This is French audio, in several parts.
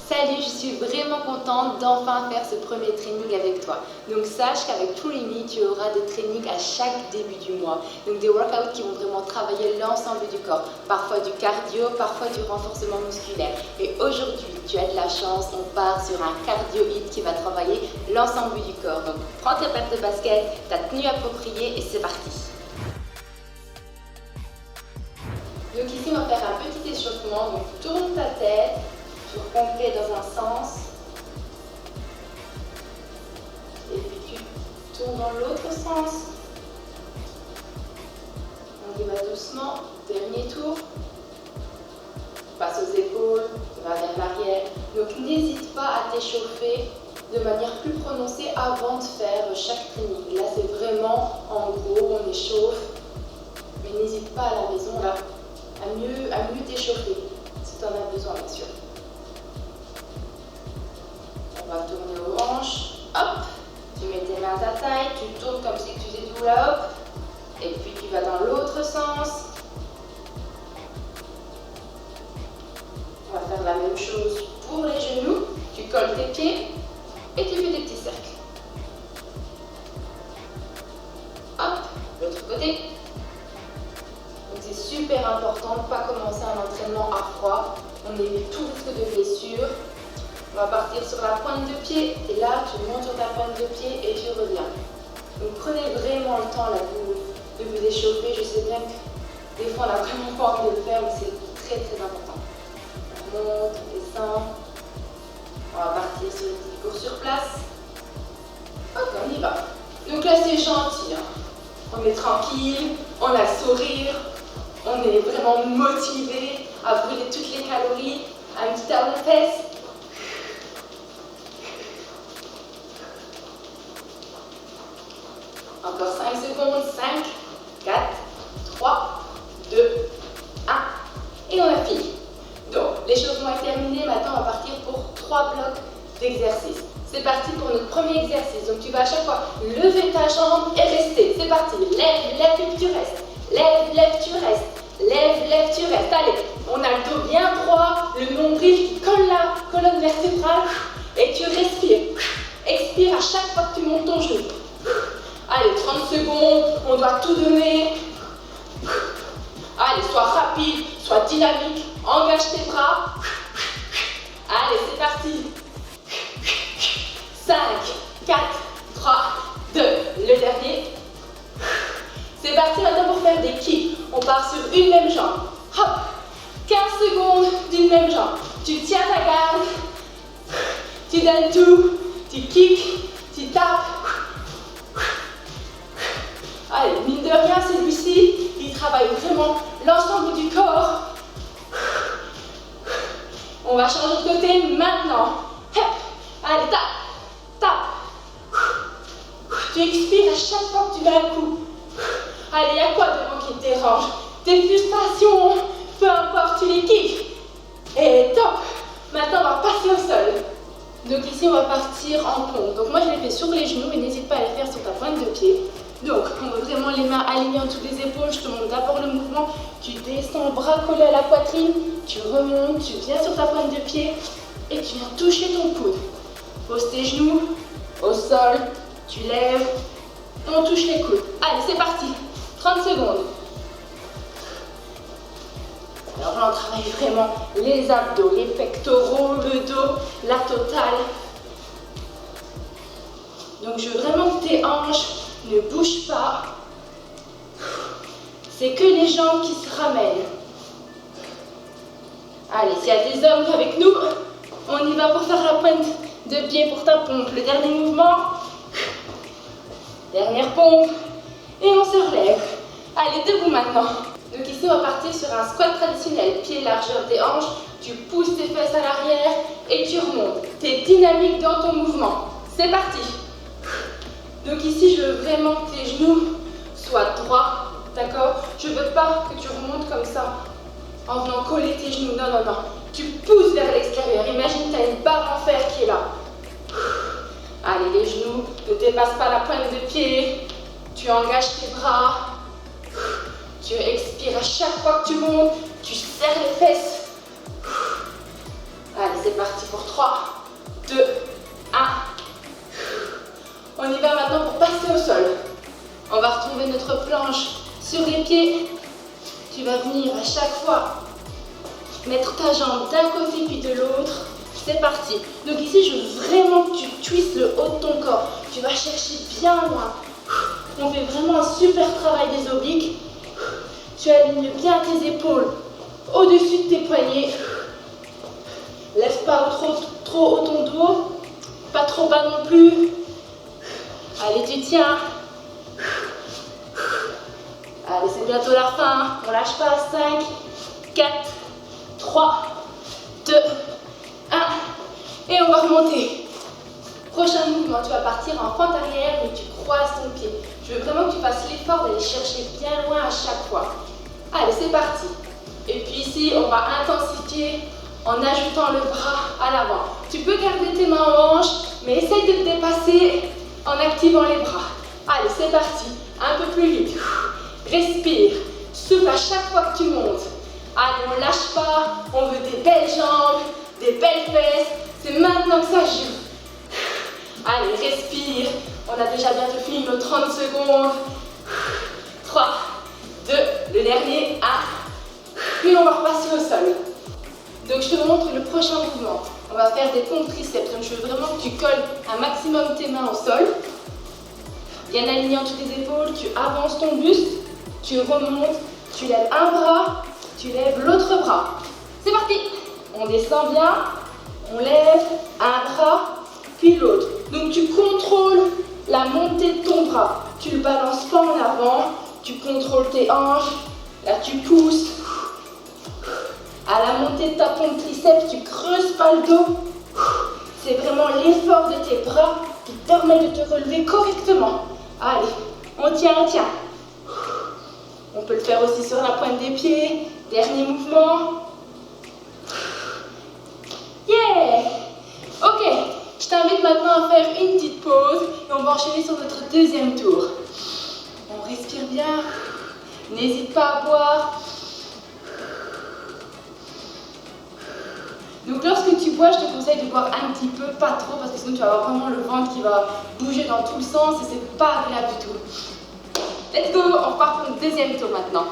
Salut, je suis vraiment contente d'enfin faire ce premier training avec toi. Donc sache qu'avec True-Me, tu auras des trainings à chaque début du mois. Donc des workouts qui vont vraiment travailler l'ensemble du corps. Parfois du cardio, parfois du renforcement musculaire. Et aujourd'hui, tu as de la chance, on part sur un cardio hit qui va travailler l'ensemble du corps. Donc prends tes paires de basket, ta tenue appropriée et c'est parti. Donc ici, on va faire un petit échauffement. Donc tourne ta tête. Tour complet dans un sens, et puis tu tournes dans l'autre sens. On y va doucement, dernier tour, passe aux épaules, va vers l'arrière. Donc n'hésite pas à t'échauffer de manière plus prononcée avant de faire chaque training. Là c'est vraiment en gros, on échauffe, mais n'hésite pas à la maison là, à mieux t'échauffer, si tu en as besoin bien sûr. On va tourner aux hanches, hop, tu mets tes mains à ta taille, tu tournes comme si tu faisais du hula-hop, et puis tu vas dans l'autre sens. On va faire la même chose pour les genoux, tu colles tes pieds et tu fais des petits cercles. Hop, l'autre côté. Donc c'est super important de ne pas commencer un entraînement à froid, on évite tout risque de blessure. On va partir sur la pointe de pied et là tu montes sur ta pointe de pied et tu reviens. Donc prenez vraiment le temps là, de vous échauffer. Je sais bien que des fois on n'a vraiment pas envie de le faire, mais c'est très important. On monte, on descend. On va partir sur une petite course sur place. Hop, on y va. Donc là c'est gentil, hein. On est tranquille, on a le sourire, on est vraiment motivé à brûler toutes les calories, un petit talon de fesses. Encore 5 secondes, 5, 4, 3, 2, 1, et on a fini. Donc, l'échauffement est terminé, maintenant on va partir pour 3 blocs d'exercices. C'est parti pour notre premier exercice, donc tu vas à chaque fois lever ta jambe et rester. C'est parti, lève, lève, puis tu restes. Lève, lève, tu restes. Lève, lève, tu restes. Allez, on a le dos bien droit, le nombril qui colle la colonne vertébrale, et tu respires. Expire à chaque fois que tu montes ton genou. Allez, 30 secondes, on doit tout donner. Allez, sois rapide, sois dynamique, engage tes bras. Allez, c'est parti. 5, 4, 3, 2, le dernier. C'est parti maintenant pour faire des kicks. On part sur une même jambe. Hop, 15 secondes d'une même jambe. Tu tiens ta garde, tu donnes tout, tu kicks, tu tapes. Allez, mine de rien, celui-ci, il travaille vraiment l'ensemble du corps. On va changer de côté maintenant. Allez, tape, tape. Tu expires à chaque fois que tu mets un coup. Allez, il y a quoi devant qui te dérange? Tes frustrations, peu importe, tu les kicks. Et top. Maintenant, on va passer au sol. Donc ici, on va partir en pompe. Donc moi, je l'ai fait sur les genoux, mais n'hésite pas à le faire sur ta pointe de pied. Donc, on va vraiment les mains alignées en dessous des épaules. Je te montre d'abord le mouvement. Tu descends, bras collés à la poitrine. Tu remontes, tu viens sur ta pointe de pied et tu viens toucher ton coude. Pose tes genoux au sol. Tu lèves. On touche les coudes. Allez, c'est parti. 30 secondes. Alors là, on travaille vraiment les abdos, les pectoraux, le dos, la totale. Donc, je veux vraiment que tes hanches ne bougent pas. C'est que les jambes qui se ramènent. Allez, s'il y a des hommes avec nous, on y va pour faire la pointe de pied pour ta pompe. Le dernier mouvement. Dernière pompe. Et on se relève. Allez, debout maintenant. Donc ici, on va partir sur un squat traditionnel. Pied largeur des hanches. Tu pousses tes fesses à l'arrière et tu remontes. Tu es dynamique dans ton mouvement. C'est parti. Donc ici, je veux vraiment que tes genoux soient droits, d'accord? Je ne veux pas que tu remontes comme ça, en venant coller tes genoux. Non, non, non. Tu pousses vers l'extérieur. Imagine, tu as une barre en fer qui est là. Allez, les genoux ne dépassent pas la pointe de pied. Tu engages tes bras. Tu expires à chaque fois que tu montes. Tu serres les fesses. Allez, c'est parti pour 3, Sur les pieds, tu vas venir à chaque fois mettre ta jambe d'un côté puis de l'autre. C'est parti. Donc ici, je veux vraiment que tu twistes le haut de ton corps. Tu vas chercher bien loin. On fait vraiment un super travail des obliques. Tu alignes bien tes épaules au-dessus de tes poignets. Lève pas trop haut ton dos. Pas trop bas non plus. Allez, tu tiens. Allez, c'est bientôt la fin. On lâche pas. 5, 4, 3, 2, 1. Et on va remonter. Prochain mouvement, tu vas partir en fente arrière, mais tu croises ton pied. Je veux vraiment que tu fasses l'effort d'aller chercher bien loin à chaque fois. Allez, c'est parti. Et puis ici, on va intensifier en ajoutant le bras à l'avant. Tu peux garder tes mains en hanche, mais essaye de te dépasser en activant les bras. Allez, c'est parti. Un peu plus vite. Respire. Souffle à chaque fois que tu montes. Allez, on ne lâche pas. On veut des belles jambes, des belles fesses. C'est maintenant que ça joue. Allez, respire. On a déjà bientôt fini nos 30 secondes. 3, 2, le dernier, 1. Puis on va repasser au sol. Donc je te montre le prochain mouvement. On va faire des pompes triceps. Donc je veux vraiment que tu colles un maximum tes mains au sol. Bien aligné entre tes épaules, tu avances ton buste, tu remontes, tu lèves un bras, tu lèves l'autre bras. C'est parti. On descend bien, on lève un bras, puis l'autre. Donc tu contrôles la montée de ton bras. Tu le balances pas en avant, tu contrôles tes hanches, là tu pousses. À la montée de ta pompe triceps, tu creuses pas le dos. C'est vraiment l'effort de tes bras qui te permet de te relever correctement. Allez, on tient, on tient. On peut le faire aussi sur la pointe des pieds. Dernier mouvement. Yeah! Ok, je t'invite maintenant à faire une petite pause et on va enchaîner sur notre deuxième tour. On respire bien. N'hésite pas à boire. Donc lorsque tu bois, je te conseille de boire un petit peu, pas trop, parce que sinon tu vas avoir vraiment le ventre qui va bouger dans tous les sens et c'est pas agréable du tout. Let's go, on repart pour le deuxième tour maintenant.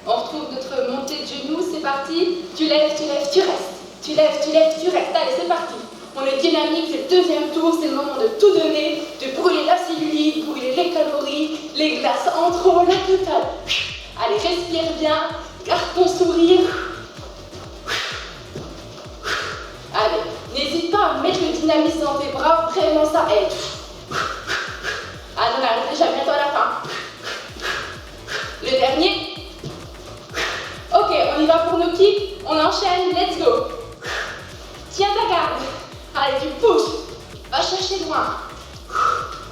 On retrouve notre montée de genoux, c'est parti. Tu lèves, tu lèves, tu restes. Tu lèves, tu lèves, tu restes. Allez, c'est parti. On est dynamique, c'est le deuxième tour, c'est le moment de tout donner, de brûler la cellulite, brûler les calories, les glaces en trop, la totale. Allez, respire bien, garde ton sourire. Allez, n'hésite pas à mettre le dynamisme dans tes bras, vraiment ça aide. Allez, on arrive déjà bientôt à la fin. Le dernier. Ok, on y va pour nos kicks, on enchaîne, let's go. Tiens ta garde. Allez, tu pousses, va chercher loin.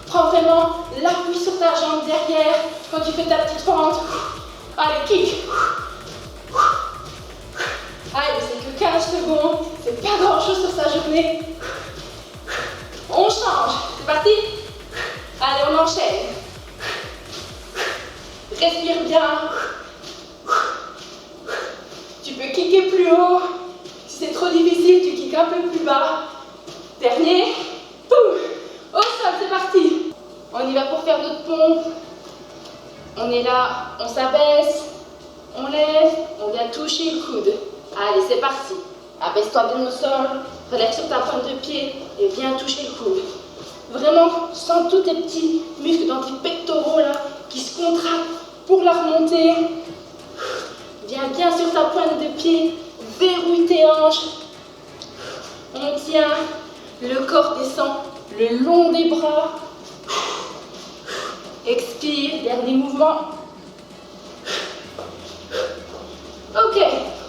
Prends vraiment l'appui sur ta jambe derrière quand tu fais ta petite fente. Allez, kick. Allez, c'est que 15 secondes, c'est pas grand chose sur sa journée. On change, c'est parti. Allez, on enchaîne. Respire bien. Tu peux kicker plus haut. Si c'est trop difficile, tu kicks un peu plus bas. Dernier. Boum. Au sol, c'est parti. On y va pour faire notre pompe. On est là, on s'abaisse, on lève, on vient toucher le coude. Allez, c'est parti. Abaisse-toi bien au sol, relève sur ta pointe de pied et viens toucher le coude. Vraiment, sens tous tes petits muscles dans tes pectoraux là qui se contractent pour la remontée. Viens bien sur ta pointe de pied, verrouille tes hanches. On tient, le corps descend le long des bras. Expire, dernier mouvement. Ok,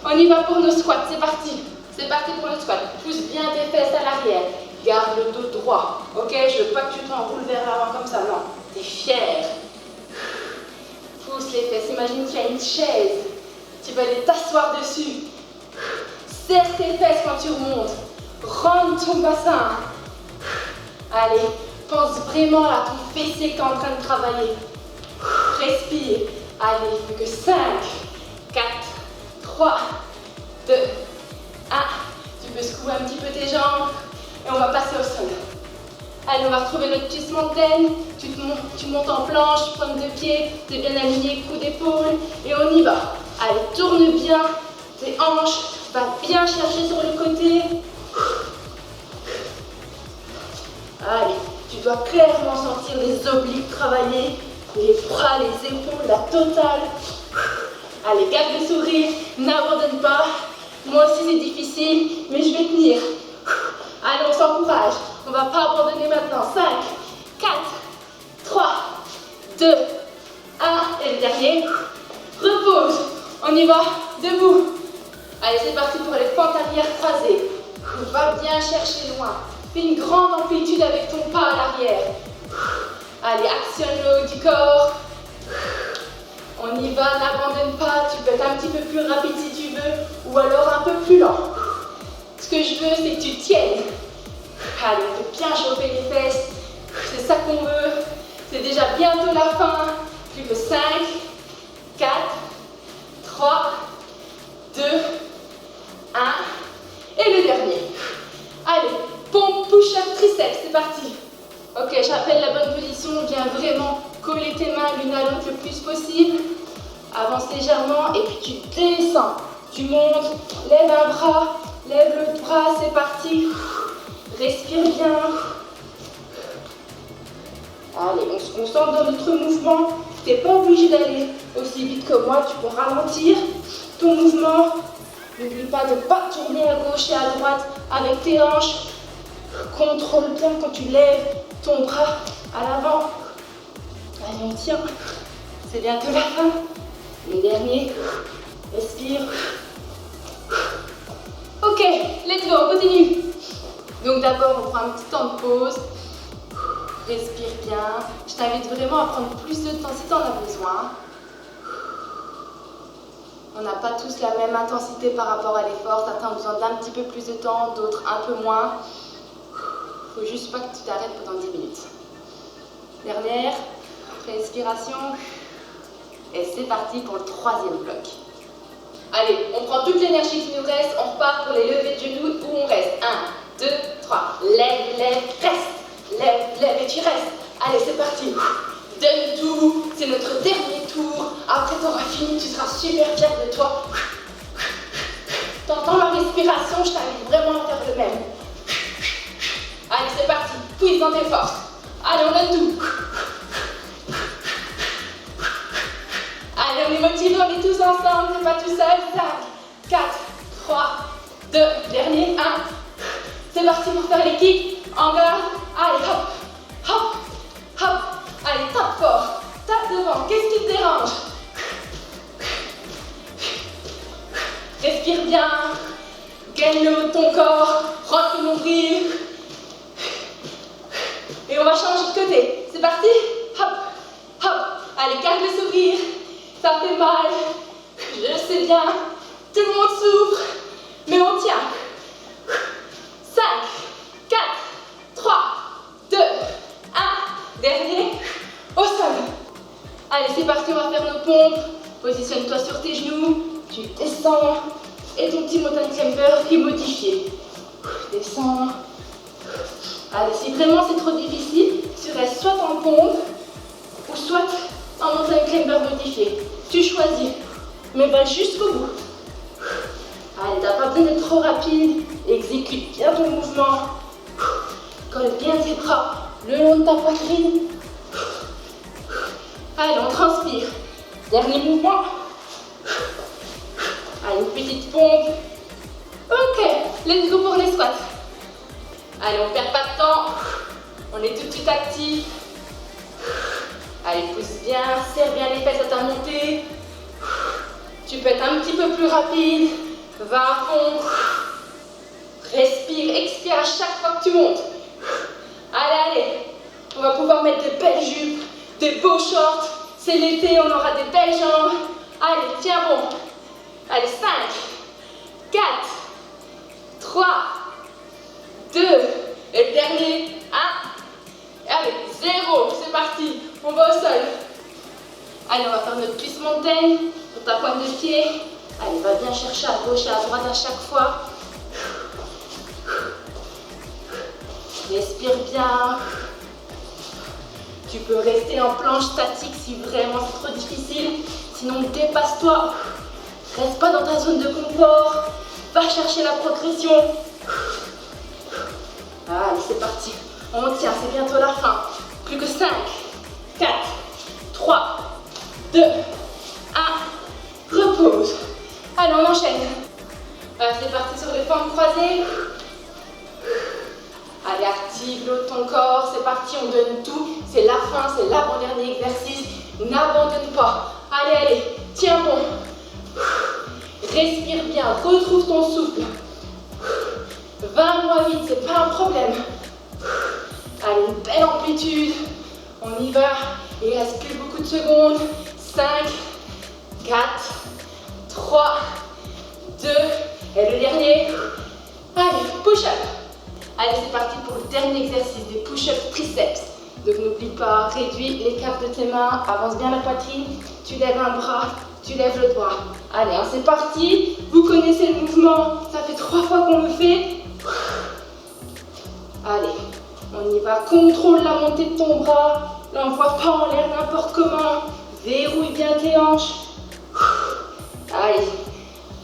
on y va pour nos squats, c'est parti. C'est parti pour nos squats. Pousse bien tes fesses à l'arrière. Garde le dos droit. Ok, je veux pas que tu t'enroules vers l'avant comme ça, non. T'es fier. Pousse les fesses. Imagine qu'il y a une chaise. Tu vas aller t'asseoir dessus. Serre tes fesses quand tu remontes. Rentre ton bassin. Allez, pense vraiment à ton fessier qui est en train de travailler. Respire. Allez, plus que 5, 4, 3, 2, 1. Tu peux secouer un petit peu tes jambes et on va passer au sol. Allez, on va retrouver notre twist mountain. Tu montes en planche, pointe de pied, t'es bien aligné, coup d'épaule, et on y va. Allez, tourne bien tes hanches, va bien chercher sur le côté. Allez, tu dois clairement sentir les obliques travailler, les bras, les épaules, la totale. Allez, garde le sourire, n'abandonne pas. Moi aussi c'est difficile, mais je vais tenir. Allez, on s'encourage. On ne va pas abandonner maintenant. 5, 4, 3, 2, 1. Et le dernier. Repose. On y va. Debout. Allez, c'est parti pour les fentes arrière croisées. Va bien chercher loin. Fais une grande amplitude avec ton pas à l'arrière. Allez, actionne le haut du corps. On y va, n'abandonne pas. Tu peux être un petit peu plus rapide si tu veux, ou alors un peu plus lent. Ce que je veux, c'est que tu tiennes. Allez, on peut bien chauffer les fesses. C'est ça qu'on veut. C'est déjà bientôt la fin. Plus que 5, 4, 3, 2, 1. Et le dernier. Allez, pompe, push-up, triceps, c'est parti. Ok, j'appelle la bonne position. Viens vraiment coller tes mains l'une à l'autre le plus possible. Avance légèrement et puis tu descends. Tu montes, lève un bras, lève l'autre bras, c'est parti. Respire bien. Allez, on se concentre dans notre mouvement. Tu n'es pas obligé d'aller aussi vite que moi, tu peux ralentir ton mouvement. N'oublie pas de ne pas tourner à gauche et à droite avec tes hanches. Contrôle bien quand tu lèves ton bras à l'avant. Allez, on tient. C'est bientôt la fin. Le dernier. Respire. Ok, let's go, on continue. Donc d'abord, on prend un petit temps de pause. Respire bien. Je t'invite vraiment à prendre plus de temps si tu en as besoin. On n'a pas tous la même intensité par rapport à l'effort. Certains ont besoin d'un petit peu plus de temps, d'autres un peu moins. Il ne faut juste pas que tu t'arrêtes pendant 10 minutes. Dernière, respiration. Et c'est parti pour le troisième bloc. Allez, on prend toute l'énergie qui nous reste. On repart pour les levées de genoux où on reste. 1, 2, 3. Lève, lève, reste. Lève, lève et tu restes. Allez, c'est parti. Donne tout. C'est notre dernier tour. Après, tu auras fini. Tu seras super fier de toi. T'entends la respiration? Je t'invite vraiment à faire le même. Allez, c'est parti. Puise dans tes forces. Allez, on donne tout. Allez, on est motivés, on est tous ensemble, c'est pas tout seul. 5, 4, 3, 2, dernier, 1. C'est parti pour faire les kicks. En garde. Allez, hop, hop, hop. Allez, tape fort. Tape devant. Qu'est-ce qui te dérange? Respire bien. Gagne le haut de ton corps. Rentre le nombril. Et on va changer de côté. C'est parti? Hop, hop. Allez, garde le sourire. Ça fait mal. Je sais bien. Tout le monde souffre. Mais on tient. 5, 4, 3, 2, 1. Dernier. Au sol. Allez, c'est parti. On va faire nos pompes. Positionne-toi sur tes genoux. Tu descends. Et ton petit mountain climber qui est modifié. Descends. Allez, si vraiment c'est trop difficile, tu restes soit en pompe ou soit en mountain climber modifié. Tu choisis, mais va jusqu'au bout. Allez, t'as pas besoin d'être trop rapide. Exécute bien ton mouvement. Colle bien tes bras le long de ta poitrine. Allez, on transpire. Dernier mouvement. Allez, une petite pompe. Ok, let's go pour les squats. Allez, on ne perd pas de temps. On est tout de suite actif. Allez, pousse bien, serre bien les fesses à ta montée. Tu peux être un petit peu plus rapide. Va à fond. Respire, expire à chaque fois que tu montes. Allez, allez. On va pouvoir mettre des belles jupes, des beaux shorts. C'est l'été, on aura des belles jambes. Allez, tiens bon. Allez, 5, 4, 3, 2, et le dernier, 1. Allez, 0, c'est parti. On va au sol. Allez, on va faire notre twist mountain pour ta pointe de pied. Allez, va bien chercher à gauche et à droite à chaque fois. Respire bien. Tu peux rester en planche statique si vraiment c'est trop difficile. Sinon, dépasse-toi. Reste pas dans ta zone de confort. Va chercher la progression. Allez, c'est parti. On tient, c'est bientôt la fin. Plus que 5, 4, 3, 2, 1. Repose. Allez, on enchaîne. C'est parti sur les formes croisées. Allez, active l'eau de ton corps. C'est parti, on donne tout. C'est la fin, c'est l'avant-dernier exercice. N'abandonne pas. Allez, allez, tiens bon. Respire bien, retrouve ton souffle. 20 moins vite, c'est pas un problème. Allez, une belle amplitude. On y va. Il reste plus beaucoup de secondes. 5, 4, 3, 2, et le dernier. Allez, push-up. Allez, c'est parti pour le dernier exercice des push-up triceps. Donc n'oublie pas, réduis l'écart de tes mains, avance bien la poitrine, tu lèves un bras, tu lèves le doigt. Allez, hein, c'est parti. Vous connaissez le mouvement, ça fait 3 fois qu'on le fait. Allez, on y va. Contrôle la montée de ton bras, l'envoie pas en l'air n'importe comment. Verrouille bien tes hanches. Allez,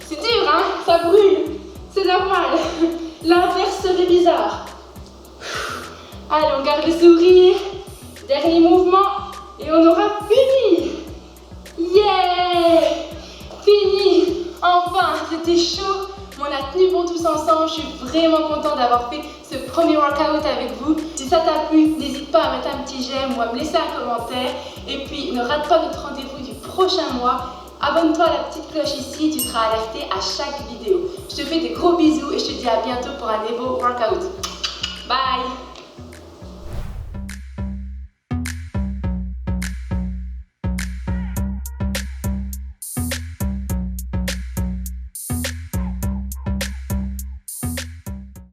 c'est dur, hein, ça brûle, c'est normal. L'inverse serait bizarre. Allez, on garde le sourire. Dernier mouvement et on aura fini. Yeah! Fini! Enfin, c'était chaud. On a tenu bon tous ensemble. Je suis vraiment contente d'avoir fait ce premier workout avec vous. Si ça t'a plu, n'hésite pas à mettre un petit j'aime ou à me laisser un commentaire. Et puis, ne rate pas notre rendez-vous du prochain mois. Abonne-toi à la petite cloche ici, tu seras alerté à chaque vidéo. Je te fais des gros bisous et je te dis à bientôt pour un nouveau workout. Bye!